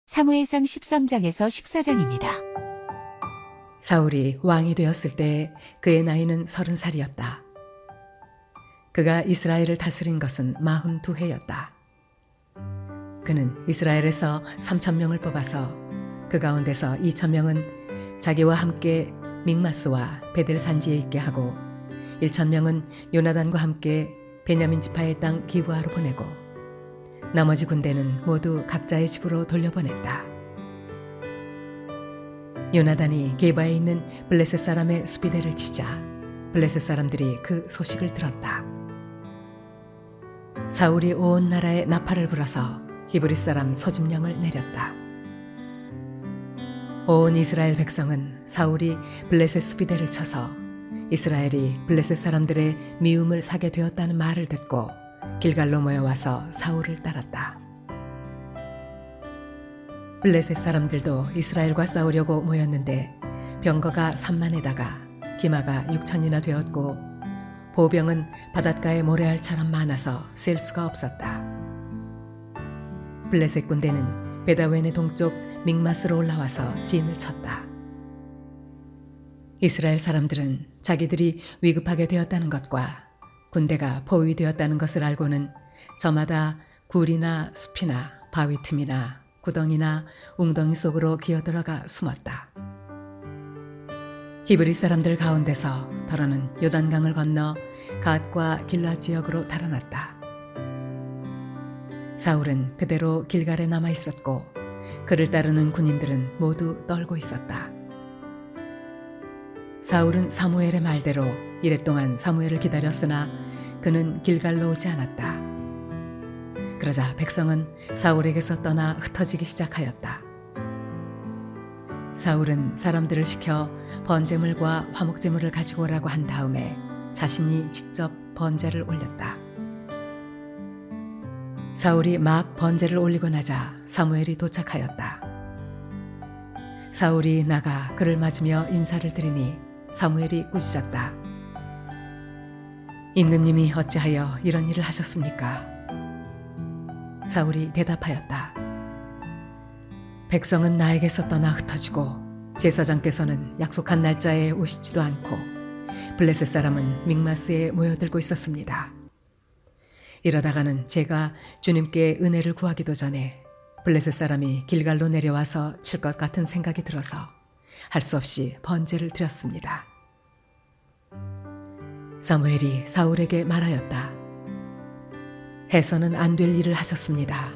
사무엘상 13장에서 14장입니다. 사울이 왕이 되었을 때 그의 나이는 30살이었다. 그가 이스라엘을 다스린 것은 42해였다. 그는 이스라엘에서 3,000명을 뽑아서 그 가운데서 2,000명은 자기와 함께 믹마스와 베델 산지에 있게 하고 1,000명은 요나단과 함께 베냐민 지파의 땅 기브아로 보내고 나머지 군대는 모두 각자의 집으로 돌려보냈다. 요나단이 게바에 있는 블레셋 사람의 수비대를 치자 블레셋 사람들이 그 소식을 들었다. 사울이 온 나라에 나팔을 불어서 히브리 사람 소집령을 내렸다. 온 이스라엘 백성은 사울이 블레셋 수비대를 쳐서 이스라엘이 블레셋 사람들의 미움을 사게 되었다는 말을 듣고 길갈로 모여와서 사울을 따랐다. 블레셋 사람들도 이스라엘과 싸우려고 모였는데 병거가 3만에다가 기마가 6천이나 되었고 보병은 바닷가의 모래알처럼 많아서 셀 수가 없었다. 블레셋 군대는 베다웬의 동쪽 믹마스로 올라와서 진을 쳤다. 이스라엘 사람들은 자기들이 위급하게 되었다는 것과 군대가 포위되었다는 것을 알고는 저마다 굴이나 숲이나 바위 틈이나 구덩이나 웅덩이 속으로 기어들어가 숨었다. 히브리 사람들 가운데서 더러는 요단강을 건너 갓과 길라 지역으로 달아났다. 사울은 그대로 길갈에 남아 있었고 그를 따르는 군인들은 모두 떨고 있었다. 사울은 사무엘의 말대로 이랫동안 사무엘을 기다렸으나 그는 길갈로 오지 않았다. 그러자 백성은 사울에게서 떠나 흩어지기 시작하였다. 사울은 사람들을 시켜 번제물과 화목제물을 가지고 오라고 한 다음에 자신이 직접 번제를 올렸다. 사울이 막 번제를 올리고 나자 사무엘이 도착하였다. 사울이 나가 그를 맞으며 인사를 드리니 사무엘이 꾸짖었다. 임금님이 어찌하여 이런 일을 하셨습니까? 사울이 대답하였다. 백성은 나에게서 떠나 흩어지고 제사장께서는 약속한 날짜에 오시지도 않고 블레셋 사람은 믹마스에 모여들고 있었습니다. 이러다가는 제가 주님께 은혜를 구하기도 전에 블레셋 사람이 길갈로 내려와서 칠 것 같은 생각이 들어서 할 수 없이 번제를 드렸습니다. 사무엘이 사울에게 말하였다. 해서는 안 될 일을 하셨습니다.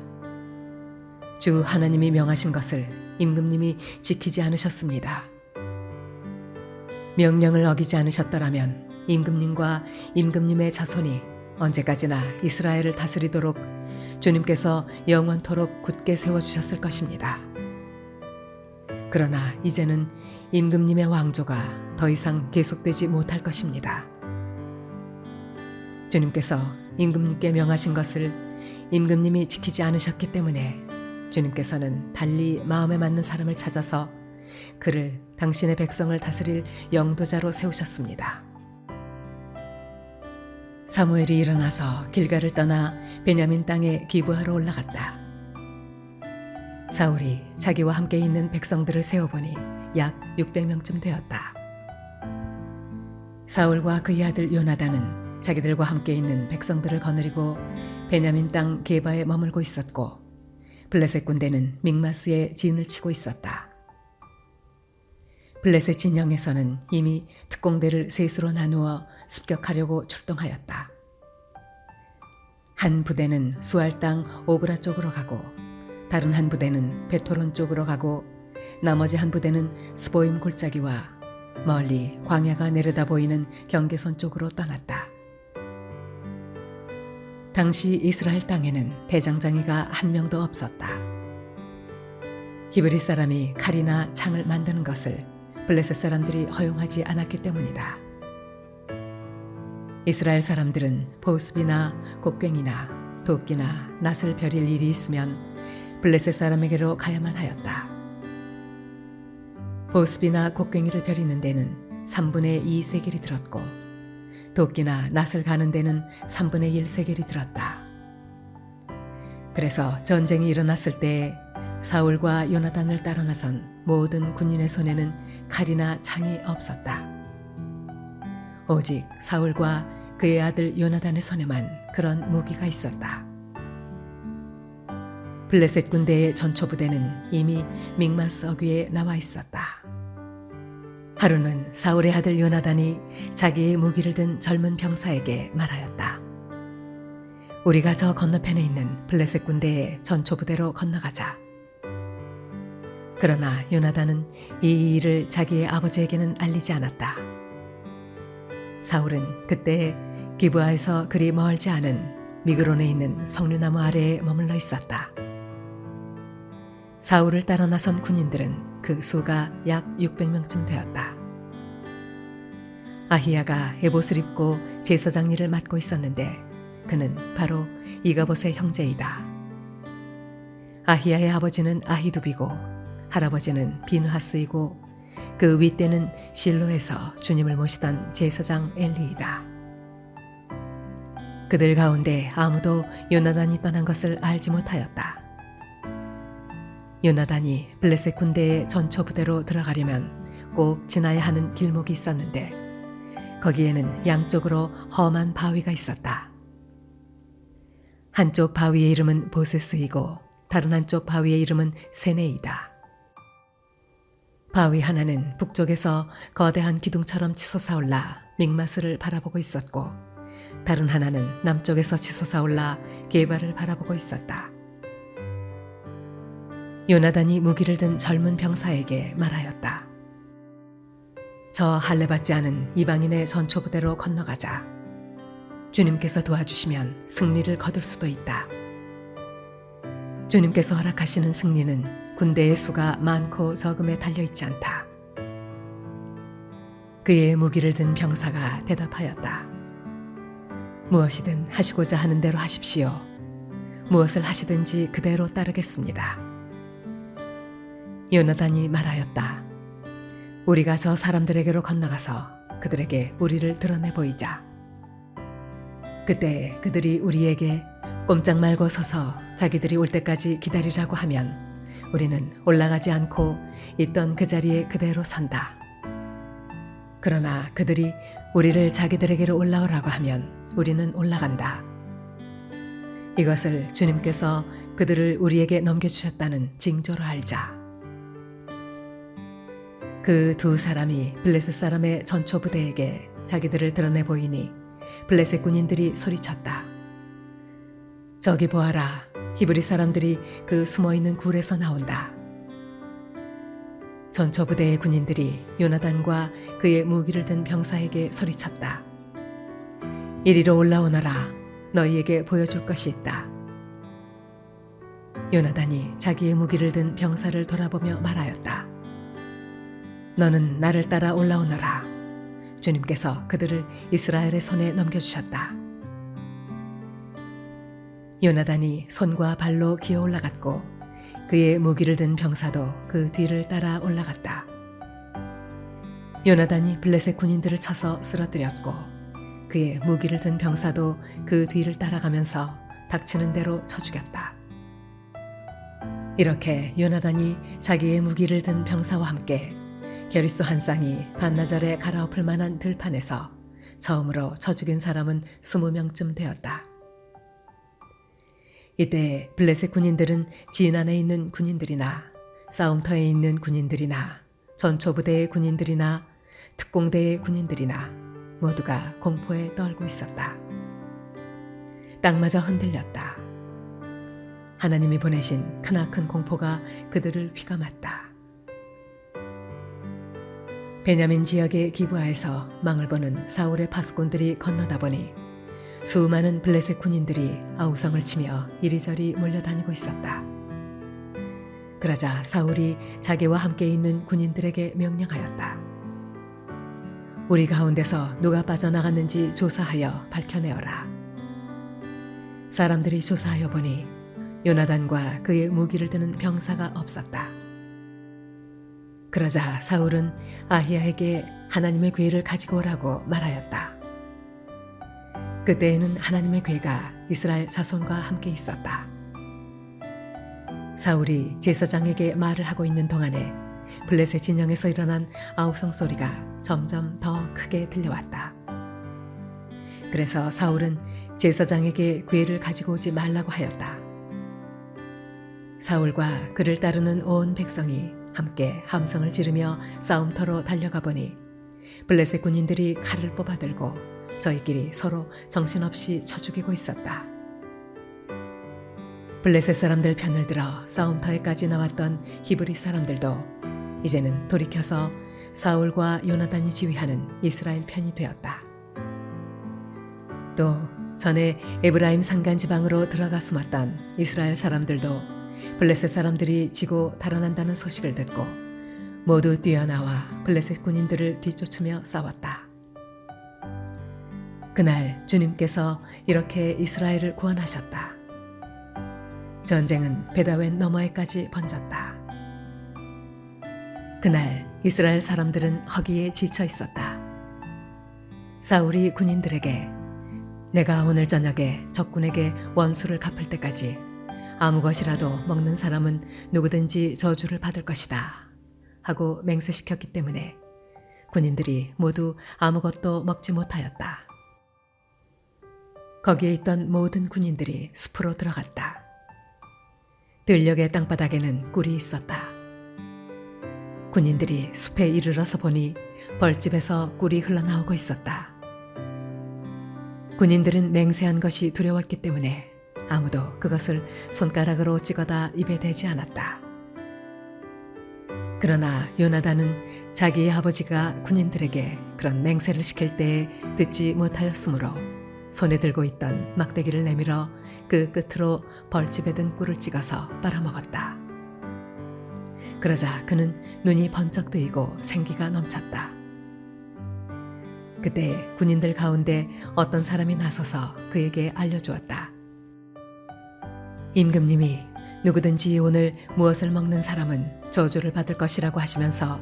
주 하나님이 명하신 것을 임금님이 지키지 않으셨습니다. 명령을 어기지 않으셨더라면 임금님과 임금님의 자손이 언제까지나 이스라엘을 다스리도록 주님께서 영원토록 굳게 세워주셨을 것입니다. 그러나 이제는 임금님의 왕조가 더 이상 계속되지 못할 것입니다. 주님께서 임금님께 명하신 것을 임금님이 지키지 않으셨기 때문에 주님께서는 달리 마음에 맞는 사람을 찾아서 그를 당신의 백성을 다스릴 영도자로 세우셨습니다. 사무엘이 일어나서 길갈을 떠나 베냐민 땅에 기브아로 올라갔다. 사울이 자기와 함께 있는 백성들을 세어보니 약 600명쯤 되었다. 사울과 그의 아들 요나단은 자기들과 함께 있는 백성들을 거느리고 베냐민 땅 게바에 머물고 있었고 블레셋 군대는 믹마스에 진을 치고 있었다. 블레셋 진영에서는 이미 특공대를 셋으로 나누어 습격하려고 출동하였다. 한 부대는 수알 땅 오브라 쪽으로 가고 다른 한 부대는 베토론 쪽으로 가고 나머지 한 부대는 스보임 골짜기와 멀리 광야가 내려다 보이는 경계선 쪽으로 떠났다. 당시 이스라엘 땅에는 대장장이가 한 명도 없었다. 히브리 사람이 칼이나 창을 만드는 것을 블레셋 사람들이 허용하지 않았기 때문이다. 이스라엘 사람들은 보습이나 곡괭이나 도끼나 낫을 벼릴 일이 있으면 블레셋 사람에게로 가야만 하였다. 보습이나 곡괭이를 벼리는 데는 3분의 2 세겔이 들었고 도끼나 낫을 가는 데는 3분의 1 세겔이 들었다. 그래서 전쟁이 일어났을 때 사울과 요나단을 따라 나선 모든 군인의 손에는 칼이나 창이 없었다. 오직 사울과 그의 아들 요나단의 손에만 그런 무기가 있었다. 블레셋 군대의 전초 부대는 이미 믹마스 어귀에 나와 있었다. 하루는 사울의 아들 요나단이 자기의 무기를 든 젊은 병사에게 말하였다. 우리가 저 건너편에 있는 블레셋 군대의 전초 부대로 건너가자. 그러나 요나단은 이 일을 자기의 아버지에게는 알리지 않았다. 사울은 그때 기브아에서 그리 멀지 않은 미그론에 있는 석류나무 아래에 머물러 있었다. 사울을 따라 나선 군인들은 그 수가 약 600명쯤 되었다. 아히야가 에봇을 입고 제사장 일을 맡고 있었는데 그는 바로 이가봇의 형제이다. 아히야의 아버지는 아히두비고 할아버지는 비느하스이고 그 윗대는 실로에서 주님을 모시던 제사장 엘리이다. 그들 가운데 아무도 요나단이 떠난 것을 알지 못하였다. 요나단이 블레셋 군대의 전초 부대로 들어가려면 꼭 지나야 하는 길목이 있었는데 거기에는 양쪽으로 험한 바위가 있었다. 한쪽 바위의 이름은 보세스이고 다른 한쪽 바위의 이름은 세네이다. 바위 하나는 북쪽에서 거대한 기둥처럼 치솟아올라 믹마스를 바라보고 있었고 다른 하나는 남쪽에서 치솟아올라 게바를 바라보고 있었다. 요나단이 무기를 든 젊은 병사에게 말하였다. 저 할례받지 않은 이방인의 전초 부대로 건너가자. 주님께서 도와주시면 승리를 거둘 수도 있다. 주님께서 허락하시는 승리는 군대의 수가 많고 적음에 달려있지 않다. 그의 무기를 든 병사가 대답하였다. 무엇이든 하시고자 하는 대로 하십시오. 무엇을 하시든지 그대로 따르겠습니다. 요나단이 말하였다. 우리가 저 사람들에게로 건너가서 그들에게 우리를 드러내 보이자. 그때 그들이 우리에게 꼼짝 말고 서서 자기들이 올 때까지 기다리라고 하면 우리는 올라가지 않고 있던 그 자리에 그대로 선다. 그러나 그들이 우리를 자기들에게로 올라오라고 하면 우리는 올라간다. 이것을 주님께서 그들을 우리에게 넘겨주셨다는 징조로 알자. 그 두 사람이 블레셋 사람의 전초 부대에게 자기들을 드러내 보이니 블레셋 군인들이 소리쳤다. 저기 보아라. 히브리 사람들이 그 숨어있는 굴에서 나온다. 전초 부대의 군인들이 요나단과 그의 무기를 든 병사에게 소리쳤다. 이리로 올라오너라. 너희에게 보여줄 것이 있다. 요나단이 자기의 무기를 든 병사를 돌아보며 말하였다. 너는 나를 따라 올라오너라. 주님께서 그들을 이스라엘의 손에 넘겨주셨다. 요나단이 손과 발로 기어 올라갔고 그의 무기를 든 병사도 그 뒤를 따라 올라갔다. 요나단이 블레셋 군인들을 쳐서 쓰러뜨렸고 그의 무기를 든 병사도 그 뒤를 따라가면서 닥치는 대로 쳐 죽였다. 이렇게 요나단이 자기의 무기를 든 병사와 함께 게리소 한 쌍이 반나절에 갈아엎을 만한 들판에서 처음으로 쳐 죽인 사람은 20명쯤 되었다. 이때 블레셋 군인들은 진 안에 있는 군인들이나 싸움터에 있는 군인들이나 전초부대의 군인들이나 특공대의 군인들이나 모두가 공포에 떨고 있었다. 땅마저 흔들렸다. 하나님이 보내신 크나큰 공포가 그들을 휘감았다. 베냐민 지역의 기브아에서 망을 보는 사울의 파수꾼들이 건너다 보니 수많은 블레셋 군인들이 아우성을 치며 이리저리 몰려다니고 있었다. 그러자 사울이 자기와 함께 있는 군인들에게 명령하였다. 우리 가운데서 누가 빠져나갔는지 조사하여 밝혀내어라. 사람들이 조사하여 보니 요나단과 그의 무기를 드는 병사가 없었다. 그러자 사울은 아히야에게 하나님의 궤를 가지고 오라고 말하였다. 그때에는 하나님의 궤가 이스라엘 자손과 함께 있었다. 사울이 제사장에게 말을 하고 있는 동안에 블레셋 진영에서 일어난 아우성 소리가 점점 더 크게 들려왔다. 그래서 사울은 제사장에게 궤를 가지고 오지 말라고 하였다. 사울과 그를 따르는 온 백성이 함께 함성을 지르며 싸움터로 달려가 보니 블레셋 군인들이 칼을 뽑아들고 저희끼리 서로 정신없이 쳐 죽이고 있었다. 블레셋 사람들 편을 들어 싸움터에까지 나왔던 히브리 사람들도 이제는 돌이켜서 사울과 요나단이 지휘하는 이스라엘 편이 되었다. 또 전에 에브라임 산간 지방으로 들어가 숨었던 이스라엘 사람들도 블레셋 사람들이 지고 달아난다는 소식을 듣고 모두 뛰어나와 블레셋 군인들을 뒤쫓으며 싸웠다. 그날 주님께서 이렇게 이스라엘을 구원하셨다. 전쟁은 베다웬 너머에까지 번졌다. 그날 이스라엘 사람들은 허기에 지쳐 있었다. 사울이 군인들에게 내가 오늘 저녁에 적군에게 원수를 갚을 때까지 아무 것이라도 먹는 사람은 누구든지 저주를 받을 것이다 하고 맹세시켰기 때문에 군인들이 모두 아무것도 먹지 못하였다. 거기에 있던 모든 군인들이 숲으로 들어갔다. 들녘의 땅바닥에는 꿀이 있었다. 군인들이 숲에 이르러서 보니 벌집에서 꿀이 흘러나오고 있었다. 군인들은 맹세한 것이 두려웠기 때문에 아무도 그것을 손가락으로 찍어다 입에 대지 않았다. 그러나 요나단은 자기의 아버지가 군인들에게 그런 맹세를 시킬 때에 듣지 못하였으므로 손에 들고 있던 막대기를 내밀어 그 끝으로 벌집에 든 꿀을 찍어서 빨아먹었다. 그러자 그는 눈이 번쩍 뜨이고 생기가 넘쳤다. 그때 군인들 가운데 어떤 사람이 나서서 그에게 알려주었다. 임금님이 누구든지 오늘 무엇을 먹는 사람은 저주를 받을 것이라고 하시면서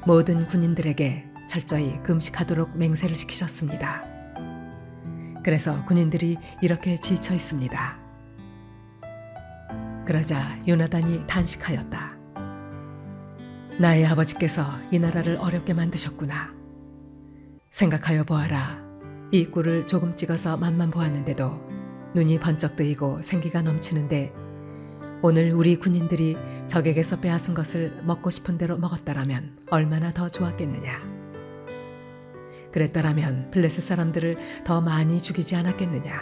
모든 군인들에게 철저히 금식하도록 맹세를 시키셨습니다. 그래서 군인들이 이렇게 지쳐 있습니다. 그러자 요나단이 단식하였다. 나의 아버지께서 이 나라를 어렵게 만드셨구나. 생각하여 보아라. 이 꿀을 조금 찍어서 맛만 보았는데도 눈이 번쩍 뜨이고 생기가 넘치는데 오늘 우리 군인들이 적에게서 빼앗은 것을 먹고 싶은 대로 먹었더라면 얼마나 더 좋았겠느냐. 그랬더라면 블레셋 사람들을 더 많이 죽이지 않았겠느냐.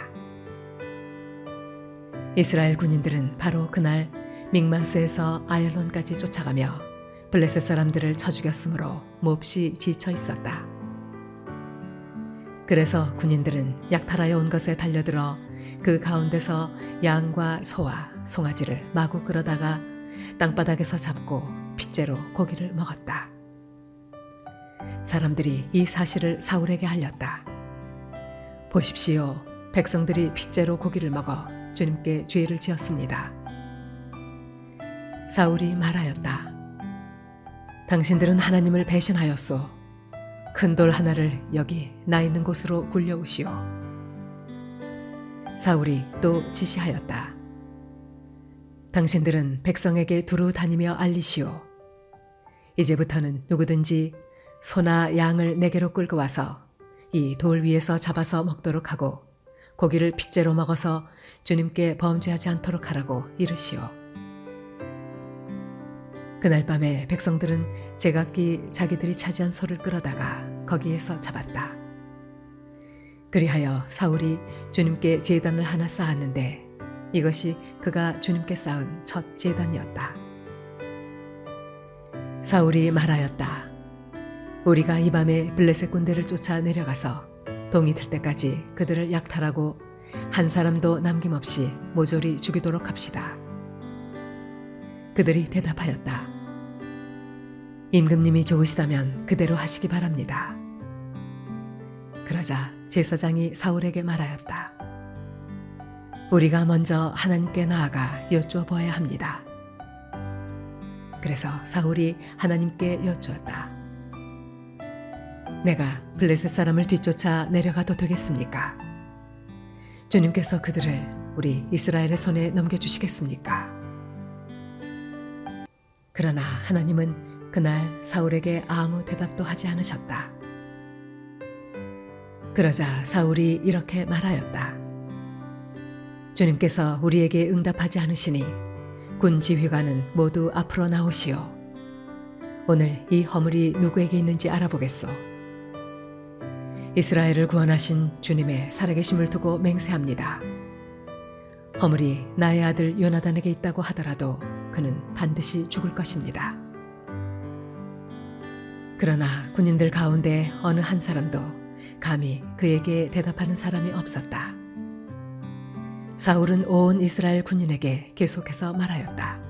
이스라엘 군인들은 바로 그날 믹마스에서 아얄론까지 쫓아가며 블레셋 사람들을 쳐 죽였으므로 몹시 지쳐 있었다. 그래서 군인들은 약탈하여 온 것에 달려들어 그 가운데서 양과 소와 송아지를 마구 끌어다가 땅바닥에서 잡고 핏째로 고기를 먹었다. 사람들이 이 사실을 사울에게 알렸다. 보십시오. 백성들이 핏째로 고기를 먹어 주님께 죄를 지었습니다. 사울이 말하였다. 당신들은 하나님을 배신하였소. 큰 돌 하나를 여기 나 있는 곳으로 굴려오시오. 사울이 또 지시하였다. 당신들은 백성에게 두루 다니며 알리시오. 이제부터는 누구든지 소나 양을 내게로 끌고 와서 이 돌 위에서 잡아서 먹도록 하고 고기를 핏째로 먹어서 주님께 범죄하지 않도록 하라고 이르시오. 그날 밤에 백성들은 제각기 자기들이 차지한 소를 끌어다가 거기에서 잡았다. 그리하여 사울이 주님께 제단을 하나 쌓았는데 이것이 그가 주님께 쌓은 첫 제단이었다. 사울이 말하였다. 우리가 이 밤에 블레셋 군대를 쫓아 내려가서 동이 들 때까지 그들을 약탈하고 한 사람도 남김없이 모조리 죽이도록 합시다. 그들이 대답하였다. 임금님이 좋으시다면 그대로 하시기 바랍니다. 그러자 제사장이 사울에게 말하였다. 우리가 먼저 하나님께 나아가 여쭈어보아야 합니다. 그래서 사울이 하나님께 여쭈었다. 내가 블레셋 사람을 뒤쫓아 내려가도 되겠습니까? 주님께서 그들을 우리 이스라엘의 손에 넘겨주시겠습니까? 그러나 하나님은 그날 사울에게 아무 대답도 하지 않으셨다. 그러자 사울이 이렇게 말하였다. 주님께서 우리에게 응답하지 않으시니 군 지휘관은 모두 앞으로 나오시오. 오늘 이 허물이 누구에게 있는지 알아보겠소. 이스라엘을 구원하신 주님의 살아계심을 두고 맹세합니다. 허물이 나의 아들 요나단에게 있다고 하더라도 그는 반드시 죽을 것입니다. 그러나 군인들 가운데 어느 한 사람도 감히 그에게 대답하는 사람이 없었다. 사울은 온 이스라엘 군인에게 계속해서 말하였다.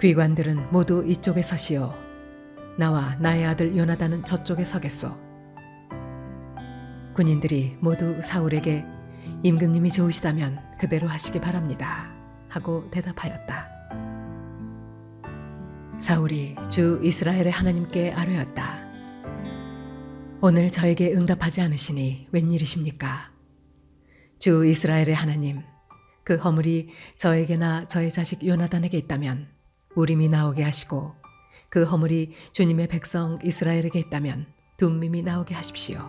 귀관들은 모두 이쪽에 서시오. 나와 나의 아들 요나단은 저쪽에 서겠소. 군인들이 모두 사울에게 임금님이 좋으시다면 그대로 하시기 바랍니다. 하고 대답하였다. 사울이 주 이스라엘의 하나님께 아뢰었다. 오늘 저에게 응답하지 않으시니 웬일이십니까? 주 이스라엘의 하나님, 그 허물이 저에게나 저의 자식 요나단에게 있다면 우림이 나오게 하시고 그 허물이 주님의 백성 이스라엘에게 있다면 둠밈이 나오게 하십시오.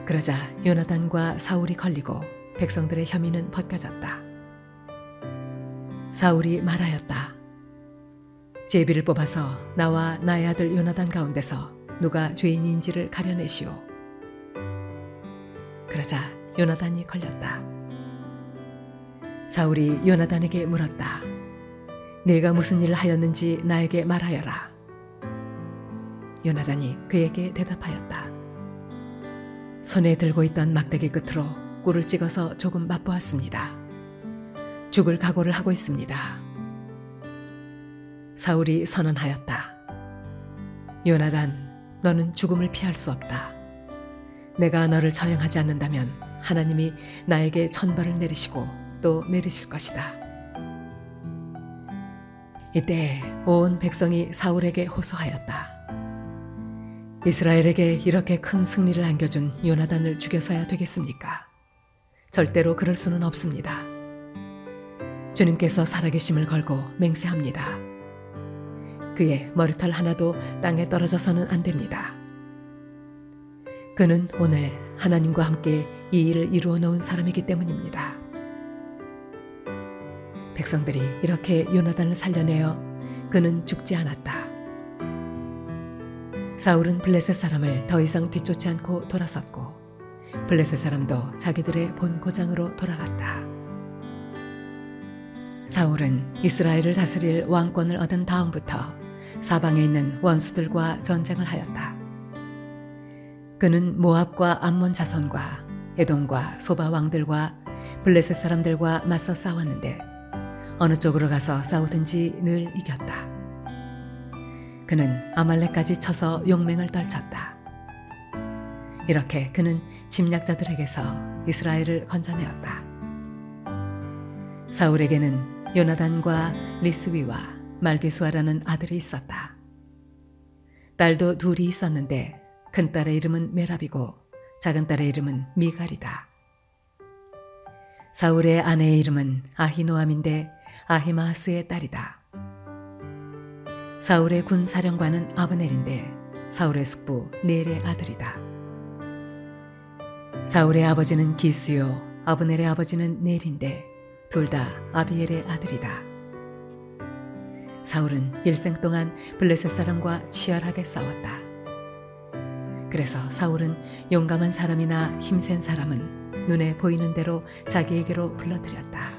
그러자 요나단과 사울이 걸리고 백성들의 혐의는 벗겨졌다. 사울이 말하였다. 제비를 뽑아서 나와 나의 아들 요나단 가운데서 누가 죄인인지를 가려내시오. 그러자 요나단이 걸렸다. 사울이 요나단에게 물었다. 네가 무슨 일을 하였는지 나에게 말하여라. 요나단이 그에게 대답하였다. 손에 들고 있던 막대기 끝으로 꿀을 찍어서 조금 맛보았습니다. 죽을 각오를 하고 있습니다. 사울이 선언하였다. 요나단, 너는 죽음을 피할 수 없다. 내가 너를 처형하지 않는다면 하나님이 나에게 천벌을 내리시고 또 내리실 것이다. 이때 온 백성이 사울에게 호소하였다. 이스라엘에게 이렇게 큰 승리를 안겨준 요나단을 죽여서야 되겠습니까? 절대로 그럴 수는 없습니다. 주님께서 살아계심을 걸고 맹세합니다. 그의 머리털 하나도 땅에 떨어져서는 안 됩니다. 그는 오늘 하나님과 함께 이 일을 이루어 놓은 사람이기 때문입니다. 백성들이 이렇게 요나단을 살려내어 그는 죽지 않았다. 사울은 블레셋 사람을 더 이상 뒤쫓지 않고 돌아섰고 블레셋 사람도 자기들의 본 고장으로 돌아갔다. 사울은 이스라엘을 다스릴 왕권을 얻은 다음부터 사방에 있는 원수들과 전쟁을 하였다. 그는 모압과 암몬 자손과 에돔과 소바 왕들과 블레셋 사람들과 맞서 싸웠는데 어느 쪽으로 가서 싸우든지 늘 이겼다. 그는 아말렉까지 쳐서 용맹을 떨쳤다. 이렇게 그는 침략자들에게서 이스라엘을 건져내었다. 사울에게는 요나단과 리스위와 말기수아라는 아들이 있었다. 딸도 둘이 있었는데 큰딸의 이름은 메랍이고 작은딸의 이름은 미갈이다. 사울의 아내의 이름은 아히노암인데 아히마아스의 딸이다. 사울의 군 사령관은 아브넬인데 사울의 숙부 넬의 아들이다. 사울의 아버지는 기스요, 아브넬의 아버지는 넬인데 둘 다 아비엘의 아들이다. 사울은 일생 동안 블레셋 사람과 치열하게 싸웠다. 그래서 사울은 용감한 사람이나 힘센 사람은 눈에 보이는 대로 자기에게로 불러들였다.